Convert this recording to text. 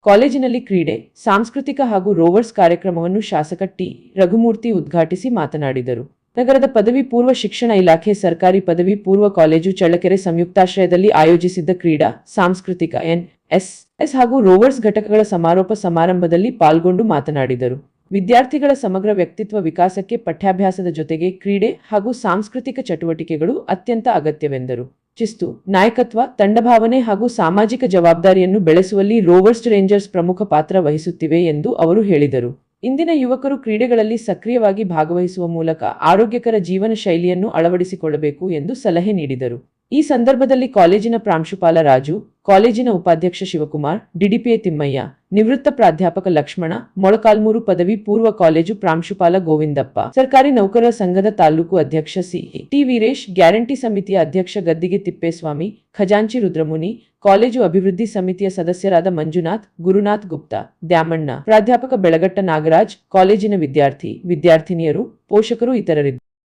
ಕಾಲೇಜಿನಲ್ಲಿ ಕ್ರೀಡೆ, ಸಾಂಸ್ಕೃತಿಕ ಹಾಗೂ ರೋವರ್ಸ್ ಕಾರ್ಯಕ್ರಮವನ್ನು ಶಾಸಕ ಟಿ. ರಘುಮೂರ್ತಿ ಉದ್ಘಾಟಿಸಿ ಮಾತನಾಡಿದರು. ನಗರದ ಪದವಿ ಪೂರ್ವ ಶಿಕ್ಷಣ ಇಲಾಖೆ ಸರ್ಕಾರಿ ಪದವಿ ಪೂರ್ವ ಕಾಲೇಜು ಚಳ್ಳಕೆರೆ ಸಂಯುಕ್ತಾಶ್ರಯದಲ್ಲಿ ಆಯೋಜಿಸಿದ್ದ ಕ್ರೀಡಾ, ಸಾಂಸ್ಕೃತಿಕ ಎನ್ಎಸ್ಎಸ್ ಹಾಗೂ ರೋವರ್ಸ್ ಘಟಕಗಳ ಸಮಾರೋಪ ಸಮಾರಂಭದಲ್ಲಿ ಪಾಲ್ಗೊಂಡು ಮಾತನಾಡಿದರು. ವಿದ್ಯಾರ್ಥಿಗಳ ಸಮಗ್ರ ವ್ಯಕ್ತಿತ್ವ ವಿಕಾಸಕ್ಕೆ ಪಠ್ಯಾಭ್ಯಾಸದ ಜೊತೆಗೆ ಕ್ರೀಡೆ ಹಾಗೂ ಸಾಂಸ್ಕೃತಿಕ ಚಟುವಟಿಕೆಗಳು ಅತ್ಯಂತ ಅಗತ್ಯವೆಂದರು. ಶಿಸ್ತು, ನಾಯಕತ್ವ, ತಂಡಭಾವನೆ ಹಾಗೂ ಸಾಮಾಜಿಕ ಜವಾಬ್ದಾರಿಯನ್ನು ಬೆಳೆಸುವಲ್ಲಿ ರೋವರ್ಸ್ ರೇಂಜರ್ಸ್ ಪ್ರಮುಖ ಪಾತ್ರ ವಹಿಸುತ್ತಿವೆ ಎಂದು ಅವರು ಹೇಳಿದರು. ಇಂದಿನ ಯುವಕರು ಕ್ರೀಡೆಗಳಲ್ಲಿ ಸಕ್ರಿಯವಾಗಿ ಭಾಗವಹಿಸುವ ಮೂಲಕ ಆರೋಗ್ಯಕರ ಜೀವನ ಶೈಲಿಯನ್ನು ಅಳವಡಿಸಿಕೊಳ್ಳಬೇಕು ಎಂದು ಸಲಹೆ ನೀಡಿದರು. ಈ ಸಂದರ್ಭದಲ್ಲಿ ಕಾಲೇಜಿನ ಪ್ರಾಂಶುಪಾಲ ರಾಜು, ಕಾಲೇಜಿನ ಉಪಾಧ್ಯಕ್ಷ ಶಿವಕುಮಾರ್, ಡಿಡಿಪಿಎ ತಿಮ್ಮಯ್ಯ, ನಿವೃತ್ತ ಪ್ರಾಧ್ಯಾಪಕ ಲಕ್ಷ್ಮಣ, ಮೊಳಕಾಲ್ಮೂರು ಪದವಿ ಪೂರ್ವ ಕಾಲೇಜು ಪ್ರಾಂಶುಪಾಲ ಗೋವಿಂದಪ್ಪ, ಸರ್ಕಾರಿ ನೌಕರರ ಸಂಘದ ತಾಲೂಕು ಅಧ್ಯಕ್ಷ ಸಿ.ಟಿ. ವೀರೇಶ್, ಗ್ಯಾರಂಟಿ ಸಮಿತಿಯ ಅಧ್ಯಕ್ಷ ಗದ್ದಿಗೆ ತಿಪ್ಪೇಸ್ವಾಮಿ, ಖಜಾಂಚಿ ರುದ್ರಮುನಿ, ಕಾಲೇಜು ಅಭಿವೃದ್ಧಿ ಸಮಿತಿಯ ಸದಸ್ಯರಾದ ಮಂಜುನಾಥ್, ಗುರುನಾಥ್ ಗುಪ್ತಾ, ದ್ಯಾಮಣ್ಣ, ಪ್ರಾಧ್ಯಾಪಕ ಬೆಳಗಟ್ಟ ನಾಗರಾಜ್, ಕಾಲೇಜಿನ ವಿದ್ಯಾರ್ಥಿನಿಯರು, ಪೋಷಕರು ಇತರರಿದ್ದರು.